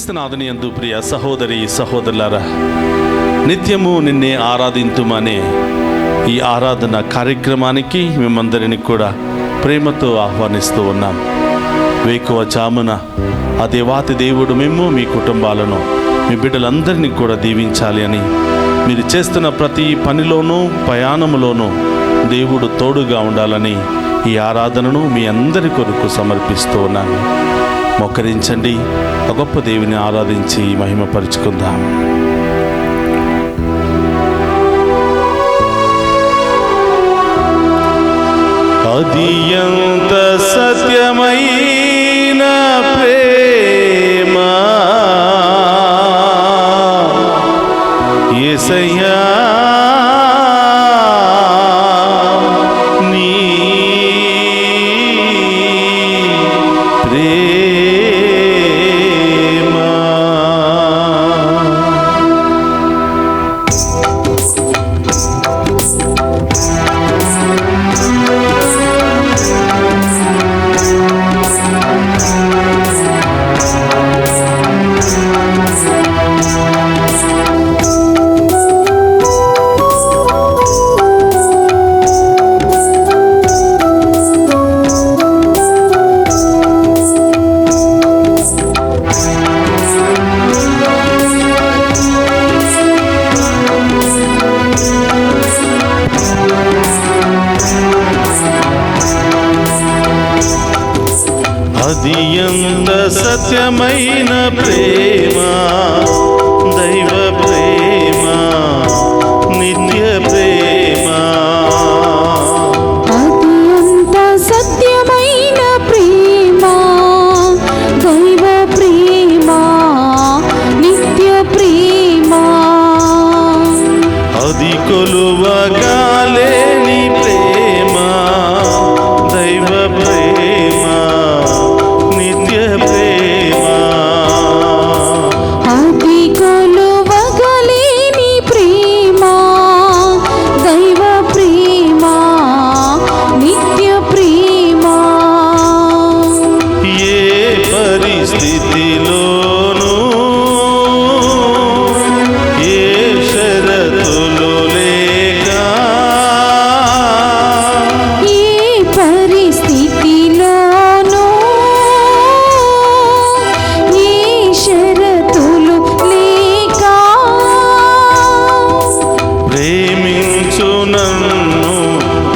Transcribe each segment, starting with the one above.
క్రీస్తునాథుని యందు ప్రియ సహోదరి సహోదరులారా, నిత్యము నిన్నే ఆరాధింతుమనే ఈ ఆరాధన కార్యక్రమానికి మేమందరినీ కూడా ప్రేమతో ఆహ్వానిస్తూ ఉన్నాం. వేకువ జామున ఆ దేవాతి దేవుడు మేము మీ కుటుంబాలను మీ బిడ్డలందరినీ కూడా దీవించాలి అని, మీరు చేస్తున్న ప్రతి పనిలోనూ ప్రయాణములోనూ దేవుడు తోడుగా ఉండాలని ఈ ఆరాధనను మీ అందరి కొరకు సమర్పిస్తూ ఉన్నాను. మోకరించండి, ఆ గొప్ప దేవుని ఆరాధించి మహిమపరుచుకుందాం. అది ఎంత సత్యమైన ప్రేమ యేసయ్యా, నీ ప్రేమ. అది ఎంత సత్యమైన ప్రేమ, దైవ ప్రేమ, నిత్య ప్రేమ. అది ఎంత సత్యమైన ప్రేమ, దైవ ప్రేమ, నిత్య ప్రేమ. అది కొలువగాలేని ప్రేమ, దైవ ప్రేమ, నిత్య ప్రేమ. అది కొలువగలేని ప్రేమ, దైవ ప్రేమ, నిత్య ప్రేమ. ఏ పరిస్థితిలోనూ, ఏ షరతులు లేక, ఏ పరిస్థితిలోనూ, ఏ షరతులు లేక, ప్రేమించు నన్ను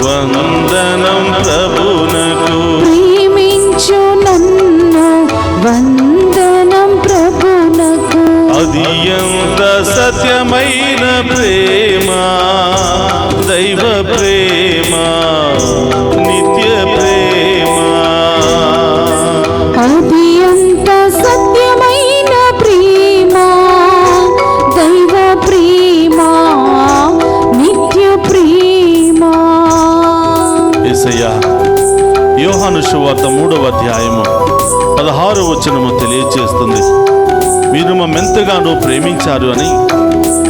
వందనం ప్రభునకు. ప్రేమించు నన్ను వందనం ప్రభునకు. అది ఎంత సత్యమైన ప్రేమ, దైవ ప్రేమ, నిత్య ప్రేమ. అది ఎంత సత్యమైన ప్రేమ, దైవ ప్రేమ, నిత్య ప్రేమ. యేసయ్యా, యోహాను సువార్త 3వ అధ్యాయము 16వ వచనము తెలియజేస్తుంది, మీరు మమ్మెంతగానో ప్రేమించారు అని,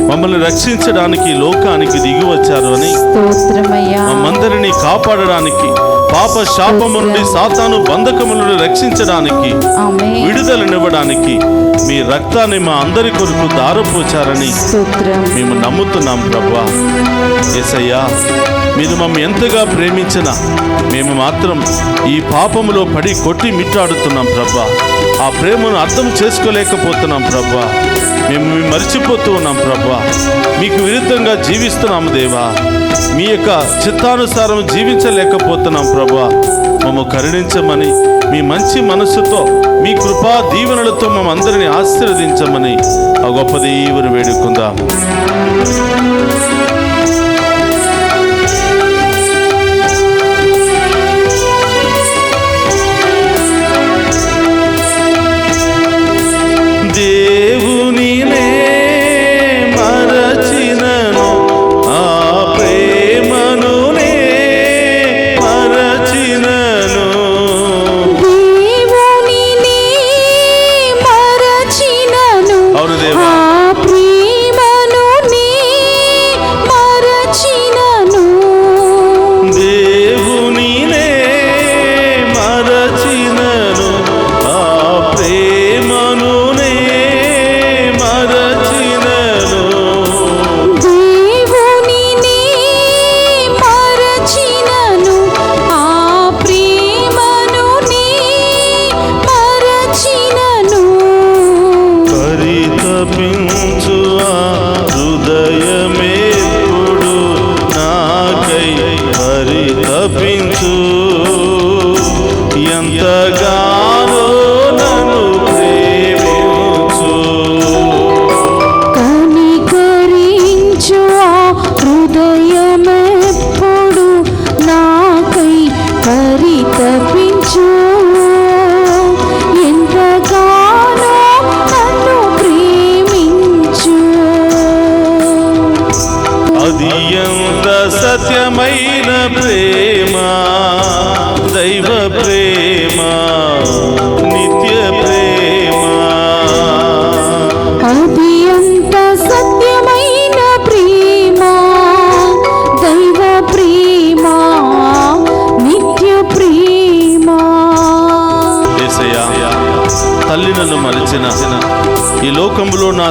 మమ్మల్ని రక్షించడానికి లోకానికి దిగి వచ్చారు అని, స్తోత్రమయ్యా. మమ్మందరినీ కాపాడడానికి, పాప శాపము నుండి సాతాను బంధకము నుండి రక్షించడానికి, ఆమేన్. విడుదలనివ్వడానికి మీ రక్తాన్ని మా అందరి కొరకు దారపోచారని స్తోత్రం. మేము నమ్ముతున్నాం ప్రభువా. యేసయ్యా, మీరు మమ్మల్ని ఎంతగా ప్రేమించినా మేము మాత్రం ఈ పాపములో పడి కొట్టి మిట్టాడుతున్నాం ప్రభువా. ఆ ప్రేమను అర్థం చేసుకోలేకపోతున్నాం ప్రభువా. మేము మర్చిపోతూ ఉన్నాం ప్రభువా. మీకు విరుద్ధంగా జీవిస్తున్నాము దేవా. మీ యొక్క చిత్తానుసారం జీవించలేకపోతున్నాం ప్రభువా. మమ్ము కరుణించమని, మీ మంచి మనస్సుతో, మీ కృపా దీవెనలతో మమ్మందరినీ ఆశీర్వదించమని ఆ గొప్ప దేవుని వేడుకుందాం. దేవునినే మరచినను, ఆ ప్రేమను నే మరచినను. దేవునినే మరచినను, అవును దేవా. ఆ ప్రేమను నే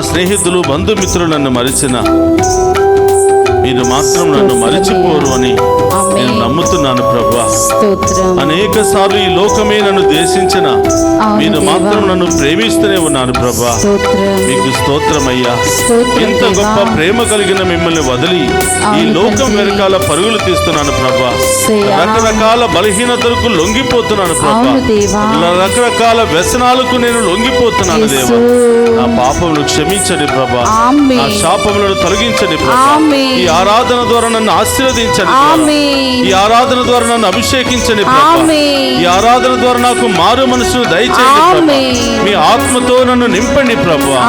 స్నేహితులు బంధుమిత్రులు నన్ను మరిచిన మీరు మాత్రం నన్ను మరిచిపోరు అని నేను నమ్ముతున్నాను ప్రభా. స్తోత్రం. అనేక సార్లు ఈ లోకమే నన్ను ద్వేషించిన మీరు మాత్రం నన్ను ప్రేమిస్తూనే ఉన్నారు ప్రభా. మీకు స్తోత్రమయ్యా. ఇంత గొప్ప ప్రేమ కలిగిన మిమ్మల్ని వదిలి ఈ లోకం వెనకాల పరుగులు తీస్తున్నాను ప్రభా. రకరకాల బలహీనతలకు లొంగిపోతున్నాను ప్రభా. రకరకాల వ్యసనాలకు నేను లొంగిపోతున్నాను దేవా. నా పాపములు క్షమించండి ప్రభా. నా శాపములను తొలగించండి ప్రభా. ఈ ఆరాధన ద్వారా నన్ను ఆశీర్వదించండి. ఈ ఆరాధన ద్వారా నన్ను అభిషేకించండి ప్రభా. ఈ ఆరాధన ద్వారా నాకు మారు మనసును దయచేయండి ప్రభా. మీ ఆత్మతో నన్ను నింపండి ప్రభా.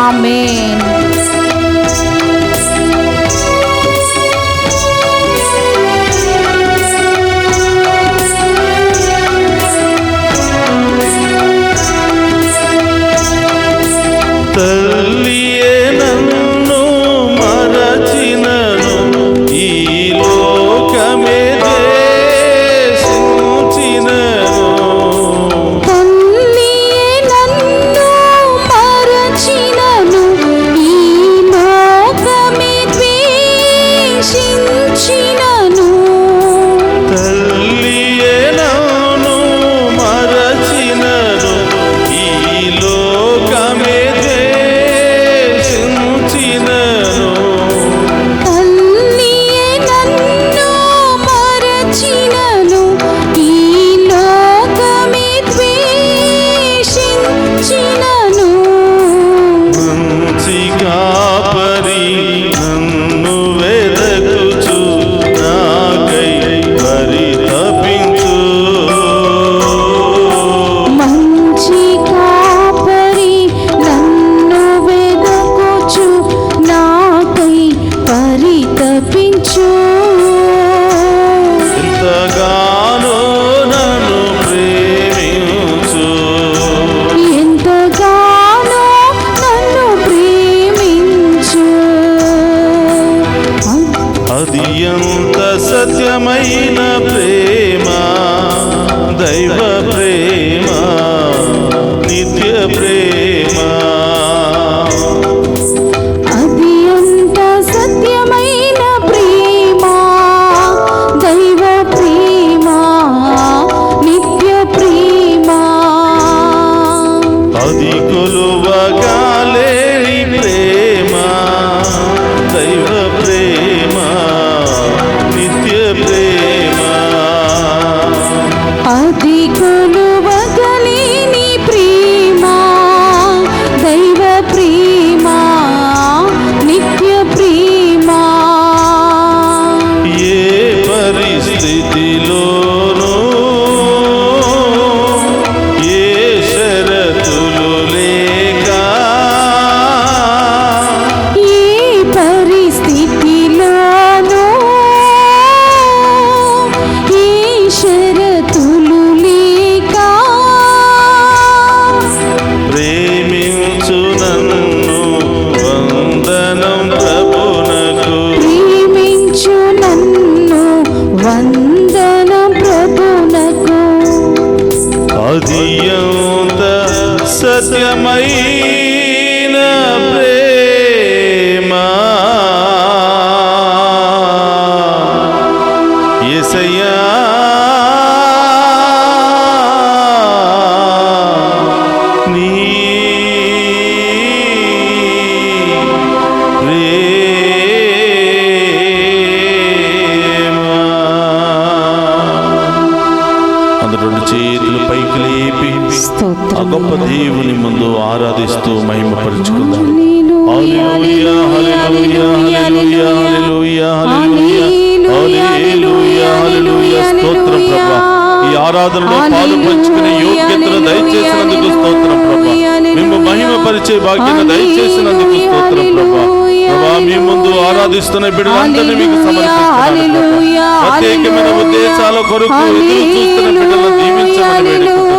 తల్లియే నన్ను మరచినను ఈ లోకమే ద్వేషించినను. తల్లియే నన్ను మరచినను ఈ లోకమే ద్వేషించినను. తల్లియే నన్ను మరచినను ఈ లోకమే ద్వేషించినను. తల్లియే నన్ను మరచినను ఈ లోకమే ద్వేషించినను. మంచి కాపరి నన్ను వెదకుచు నాకై పరితపించు. మంచి కాపరి నన్ను వెదకుచు నాకై పరితపించు. ఎంతగానో నన్ను ప్రేమించు. ఎంతగానో నన్ను ప్రేమించు. అది ఎంత సత్యమైన ప్రేమ, దైవ ప్రేమ, నిత్య ప్రేమ. అది ఎంత సత్యమైన ప్రేమ, దైవ ప్రేమ, నిత్య ప్రేమ. అది కొలువగాలేని ప్రేమ, దైవ ప్రేమ, నిత్య ప్రేమ. అది కొలువగలేని ప్రేమ, దైవ ప్రేమ, నిత్య ప్రేమ. ఏ పరిస్థితిలోనూ ఏ షరతులు లేక ఏ పరిస్థితిలోనూ ఏ షరతులు లేక ప్రేమించు నన్ను వందనం ప్రభునకు. ప్రేమించు నన్ను వందనం ప్రభునకు. అది ఎంత సత్యమైన ప్రేమ. యేసయ్యా నీ ప్రేమ. అందరూ రెండు చేతులు పైకి లేపి ఆ గొప్ప దేవుని ముందు ఆరాధిస్తూ మహిమపరుచుకుందాం. హల్లెలూయా, హల్లెలూయా, హల్లెలూయా, హల్లెలూయా, హల్లెలూయా, హల్లెలూయా, హల్లెలూయా. స్తోత్రం ప్రభా. ఈ ఆరాధనలో పాలు పంచుకునే యోగ్యతను దయచేసినందుకు స్తోత్రం ప్రభా. మేము మహిమపరిచే భాగ్యాన్ని దయచేసినందుకు స్తోత్రం ప్రభా. ప్రభా, మీ ముందు ఆరాధిస్తున్న బిడ్డలందరినీ మీకు సమర్పిస్తున్నాను ప్రభా. ప్రత్యేకమైన ఉద్దేశాల కొరకు ఎదురు చూస్తున్న బిడ్డలను దీవించమని వేడుకుంటున్నాం.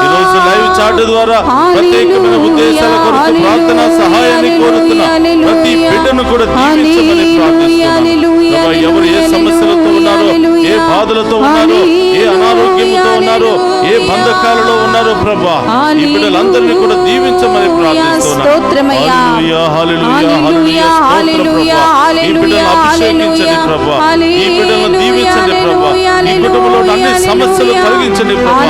ఈ రోజు లైవ్ చాట్ ద్వారా ప్రత్యేకమైన ఉద్దేశాల కొరకు ప్రార్థన సహాయాన్ని కోరుతున్న ప్రతి బిడ్డను కూడా దీవించమని ప్రార్థిస్తున్నాను ప్రభా. ఎవరు ఏ సమస్యలతో ఉన్నారో, ఏ బాధలతో ఉన్నారో, ఏ అనారోగ్యంతో ఉన్నారో, ఏ బంధకాలలో ఉన్నారో ప్రభా, ఈ బిడ్డలందరినీ కూడా దీవించమని ప్రార్థిస్తున్నాను. హల్లెలూయా, హల్లెలూయా, హల్లెలూయా, హల్లెలూయా. ఈ బిడ్డలను అభిషేకించండి ప్రభా, ఈ బిడ్డలను దీవించండి ప్రభా. ఈ కుటుంబంలో అన్ని సమస్యలు తొలగించండి ప్రభా,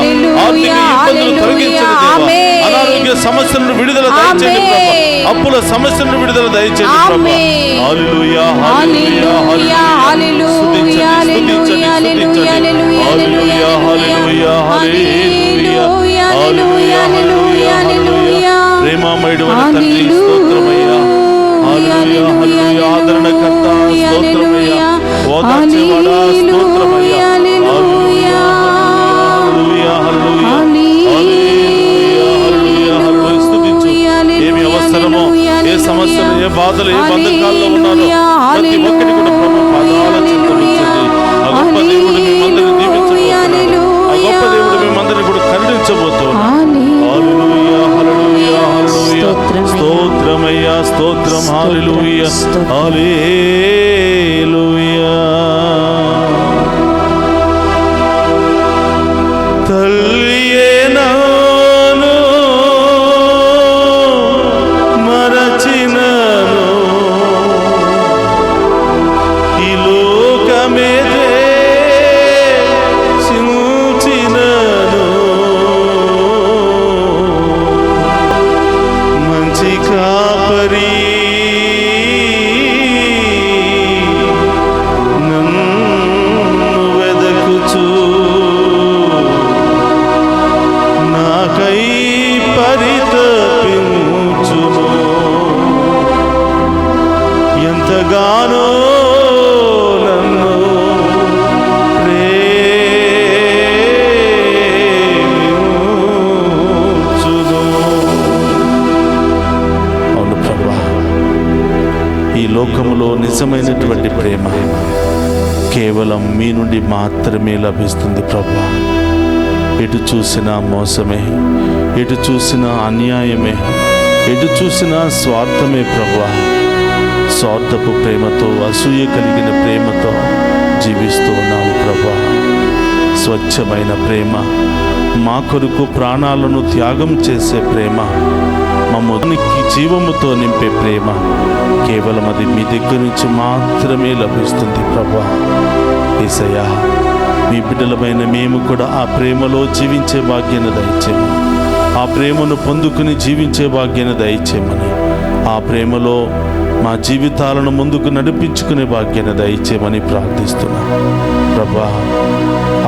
ఆర్థిక ఇబ్బందులు తొలగించండి దేవా, అనారోగ్య సమస్యలను విడుదల దయచేయండి ప్రభా, అప్పుల సమస్యలను విడుదల దయచేయండి ప్రభా. హల్లెలూయా, హల్లెలూయా, హల్లెలూయా. స్తుతించండి, స్తుతించండి, స్తుతించండి. హల్లెలూయా, హల్లెలూయా, హల్లెలూయా, హల్లెలూయా, హల్లెలూయా, హల్లెలూయా. ప్రేమమయుడు తండ్రి స్తోత్రమయ్యా. హల్లెలూయా, హల్లెలూయా. ఆదరణకర్త స్తోత్రమయ్యా, ఓదార్చేవాడా స్తోత్రమయ్యా. హల్లెలూయా, హల్లెలూయా, హల్లెలూయా, హల్లెలూయా, హల్లెలూయా. స్తుతించు. ఏమి అవసరమో, ఏ సమస్యలు, ఏ బాధలు, ఏ బంధకాల్లో ఉన్నారో ప్రతి ఒక్కటి కూడా ప్రభు పాదాల చెంత ఉంచండి. ఆ గొప్ప దేవుడు మేమందరిని దీవించబోతున్నాడు. ఆ గొప్ప దేవుడు మేమందరిని కూడా కరుణించబోతున్నాడు. హల్లెలూయా, హల్లెలూయా, హల్లెలూయా. స్తోత్రమయ్యా, స్తోత్రం. హల్లెలూయా, హల్లెలూయా. తల్లియే నాను మరచినను, ఈ లోకమే చించినను, మంచి కాపరి నన్ను వెదకుచు నాకై పరితపించును. ఎంతగానో నన్ను ప్రేమించును. అవును ప్రభా, ఈ లోకములో నిజమైనటువంటి ప్రేమ కేవలం మీ నుండి మాత్రమే లభిస్తుంది ప్రభా. ఎటు చూసినా మోసమే, ఎటు చూసినా అన్యాయమే, ఎటు చూసినా స్వార్థమే ప్రభా. స్వార్థపు ప్రేమతో, అసూయ కలిగిన ప్రేమతో జీవిస్తూ ఉన్నాము ప్రభా. స్వచ్ఛమైన ప్రేమ, మా కొరకు ప్రాణాలను త్యాగం చేసే ప్రేమ, మమ్మల్ని జీవముతో నింపే ప్రేమ కేవలం అది మీ దగ్గర నుంచి మాత్రమే లభిస్తుంది ప్రభా. యేసయ్యా, మీ బిడ్డలమైన మేము కూడా ఆ ప్రేమలో జీవించే భాగ్యాన్ని దయచేయమని, ఆ ప్రేమను పొందుకుని జీవించే భాగ్యాన్ని దయచేయమని, ఆ ప్రేమలో మా జీవితాలను ముందుకు నడిపించుకునే భాగ్యాన్ని దయచేయమని ప్రార్థిస్తున్నాం ప్రభా.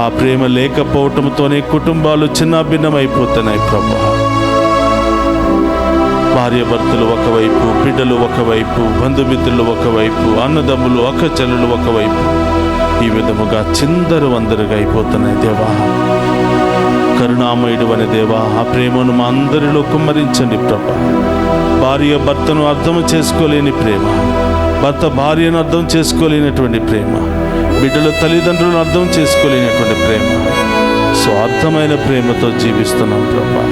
ఆ ప్రేమ లేకపోవటంతోనే కుటుంబాలు చిన్నాభిన్నమైపోతున్నాయి ప్రభా. భార్యాభర్తలు ఒకవైపు, బిడ్డలు ఒకవైపు, బంధుమిత్రులు ఒకవైపు, అన్నదమ్ములు, అక్కచెల్లెలు ఒకవైపు, ఈ విధముగా చిందరు వందరుగా అయిపోతున్నాయి దేవా. కరుణామయుడు అనే దేవా, ఆ ప్రేమను మా అందరిలో కుమ్మరించండి ప్రభా. భార్య భర్తను అర్థం చేసుకోలేని ప్రేమ, భర్త భార్యను అర్థం చేసుకోలేనటువంటి ప్రేమ, బిడ్డల తల్లిదండ్రులను అర్థం చేసుకోలేనటువంటి ప్రేమ, స్వార్థమైన ప్రేమతో జీవిస్తున్నాం ప్రభా.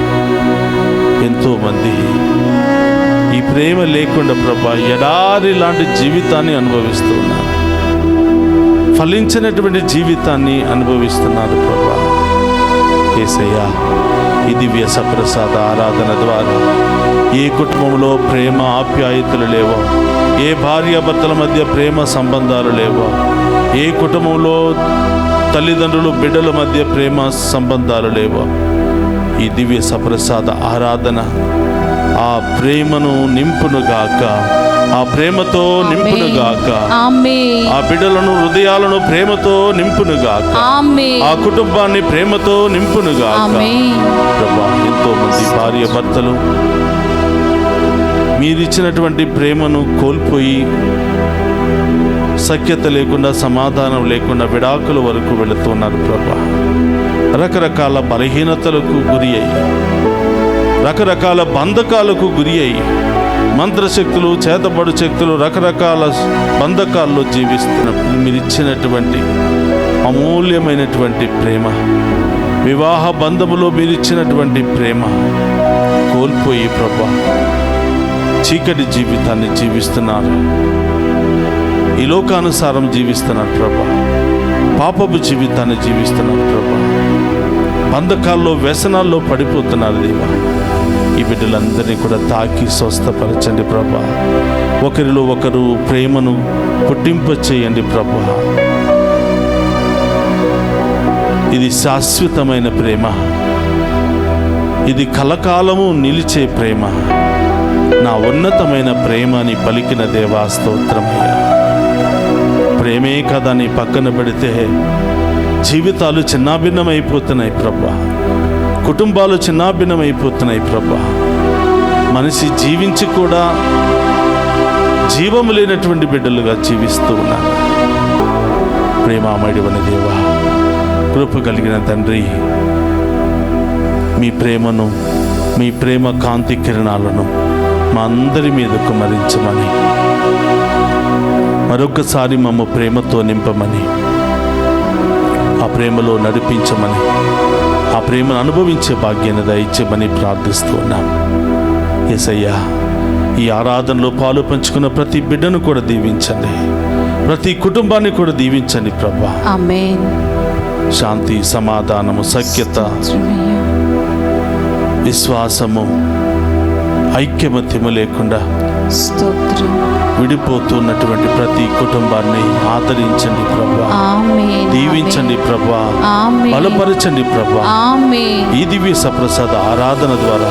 ఎంతోమంది ఈ ప్రేమ లేకుండా ప్రభా ఎడారి లాంటి జీవితాన్ని అనుభవిస్తూ ఉన్నారు, ఫలించినటువంటి జీవితాన్ని అనుభవిస్తున్నారు ప్రభా. యేసయ్యా, ఈ దివ్య సప్రసాద ఆరాధన ద్వారా ఏ కుటుంబంలో ప్రేమ ఆప్యాయతలు లేవో, ఏ భార్యాభర్తల మధ్య ప్రేమ సంబంధాలు లేవో, ఏ కుటుంబంలో తల్లిదండ్రులు బిడ్డల మధ్య ప్రేమ సంబంధాలు లేవో, ఈ దివ్య సప్రసాద ఆరాధన ఆ ప్రేమను నింపునుగాక, ఆ ప్రేమతో నింపునుగాక, ఆ బిడ్డలను హృదయాలను ప్రేమతో నింపునుగాక, ఆ కుటుంబాన్ని ప్రేమతో నింపునుగాక ప్రభా. ఎంతో మంది భార్య భర్తలు మీరిచ్చినటువంటి ప్రేమను కోల్పోయి సఖ్యత లేకుండా, సమాధానం లేకుండా విడాకుల వరకు వెళుతున్నారు ప్రభా. రకరకాల బలహీనతలకు గురి అయ్యి, రకరకాల బంధకాలకు గురి అయ్యి, మంత్రశక్తులు, చేతబడు శక్తులు, రకరకాల బంధకాల్లో జీవిస్తున్నప్పుడు మీరిచ్చినటువంటి అమూల్యమైనటువంటి ప్రేమ, వివాహ బంధములో మీరిచ్చినటువంటి ప్రేమ కోల్పోయి ప్రభా చీకటి జీవితాన్ని జీవిస్తున్నారు, ఈ లోకానుసారం జీవిస్తున్నారు ప్రభా. పాపపు జీవితాన్ని జీవిస్తున్నారు ప్రభా. బంధకాల్లో వ్యసనాల్లో పడిపోతున్నారు దేవా. ఈ బిడ్డలందరినీ కూడా తాకి స్వస్థపరచండి ప్రభా. ఒకరిలో ఒకరు ప్రేమను పుట్టింప చేయండి ప్రభా. ఇది శాశ్వతమైన ప్రేమ, ఇది కలకాలము నిలిచే ప్రేమ. నా ఉన్నతమైన ప్రేమ అని పలికిన దేవా స్తోత్రమయ్యా. ప్రేమే కదా నీ పక్కన పెడితే జీవితాలు చిన్నాభిన్నమైపోతున్నాయి ప్రభా. కుటుంబాలు చిన్నాభిన్నమైపోతున్నాయి ప్రభా. మనిషి జీవించి కూడా జీవము లేనటువంటి బిడ్డలుగా జీవిస్తూ ఉన్నారు. ప్రేమామయుడైన దేవా, కృప కలిగిన తండ్రి, మీ ప్రేమను, మీ ప్రేమ కాంతి కిరణాలను మా అందరి మీద కుమరించమని, మరొకసారి మమ్మ ప్రేమతో నింపమని, ఆ ప్రేమలో నడిపించమని, ఆ ప్రేమను అనుభవించే భాగ్యాన్ని దయచేయమని ప్రార్థిస్తూ ఉన్నాం. యేసయ్యా, ఈ ఆరాధనలో పాలు పంచుకున్న ప్రతి బిడ్డను కూడా దీవించండి, ప్రతి కుటుంబాన్ని కూడా దీవించండి ప్రభా. ఆమేన్. శాంతి, సమాధానము, సఖ్యత, విశ్వాసము, ఐక్యమత్యము లేకుండా స్తోత్రం. విడిపోతున్నటువంటి ప్రతి కుటుంబాన్ని ఆదరించండి ప్రభా. ఆమేన్. దీవించండి ప్రభా. ఆమేన్. బలపరచండి ప్రభా. ఆమేన్. ఈ దివ్య సప్రసాద ఆరాధన ద్వారా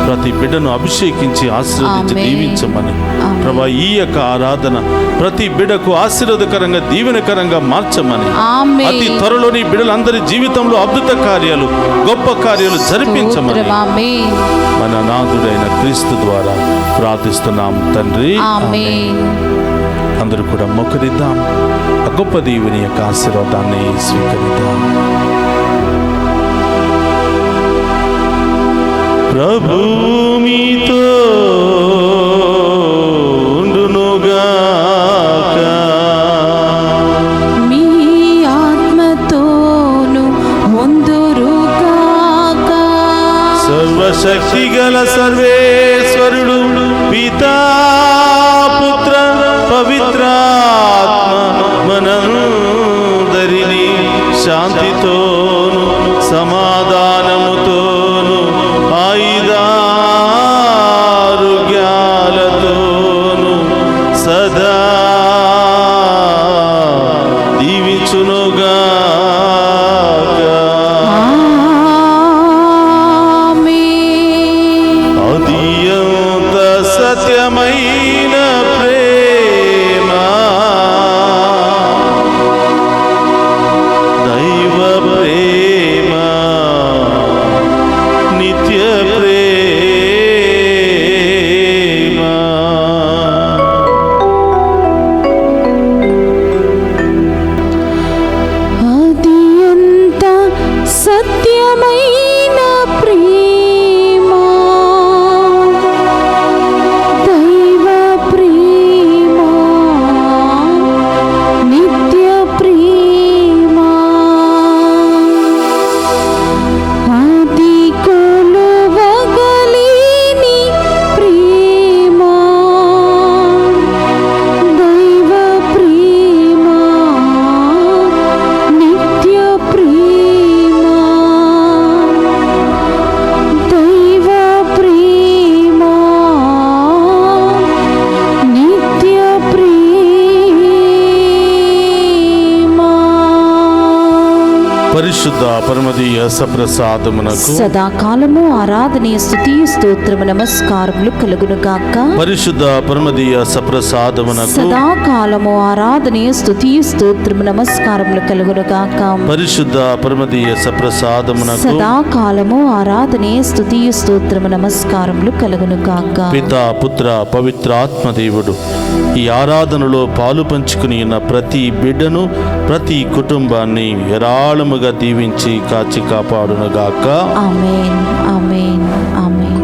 ప్రతి బిడ్డను అభిషేకించి ఆశీర్వదించి ఆమేన్. దీవించమని ఆమేన్. ప్రభా. ఈ యొక్క ఆరాధన ప్రతి బిడ్డకు ఆశీర్వాదకరంగా, దీవెనకరంగా మార్చమని, ఆమేన్. అతి త్వరలోని బిడ్డలందరి జీవితంలో అద్భుత కార్యాలు, గొప్ప కార్యాలు జరిపించమని స్తోత్రం. ఆమేన్. మన నాథుడైన క్రీస్తు ద్వారా ప్రార్థిస్తున్నాం తండ్రి. ఆమేన్. అందరూ కూడా మొక్కరిద్దాం. ఆ గొప్ప దేవుని యొక్క ఆశీర్వాదాన్ని స్వీకరిద్దాం. ప్రభు మీతో ఉండునుగాక. మీ ఆత్మతోను ఉందురుగాక. సర్వశక్తి గల సర్వేశ్వరుడు పితా, పుత్ర, పవిత్రాత్మ మనందరినీ శాంతితోను సమాధానముతోను ఆయుధారోగ్యాలతోను సదా దీవించునుగాక. ఆమేన్. అత్యంత సత్యమైన ప్రేమ, దైవ ప్రేమ, నిత్య ప్రేమ. అది ఎంత సత్యమైన ప్రేమ, దైవ ప్రేమ, నిత్య ప్రేమ. అది కొలువగలేని ప్రేమ, దైవ ప్రేమ, నిత్య ప్రేమ. దైవ ప్రేమ, నిత్య ప్రేమ. పరిశుద్ధ పరమదీయ సప్రసాదమునకు సదాకాలము ఆరాధనీయ స్తుతియు స్తోత్రము నమస్కారములు కలుగును గాక. పరిశుద్ధ పరమదీయ సప్రసాదమునకు సదాకాలము ఆరాధనీయ స్తుతియు స్తోత్రము నమస్కారములు కలుగును గాక. పరిశుద్ధ పరమదీయ సప్రసాదమునకు సదాకాలము ఆరాధనీయ స్తుతియు స్తోత్రము నమస్కారములు కలుగును గాక. పితా, పుత్ర, పవిత్ర ఆత్మదేవుడు ఈ ఆరాధనలో పాలు పంచుకుని ఉన్న ప్రతి బిడ్డను, ప్రతి కుటుంబాన్ని ఏరాళముగా దీవించి కాచి కాపాడునుగాక. ఆమేన్. ఆమేన్. ఆమేన్.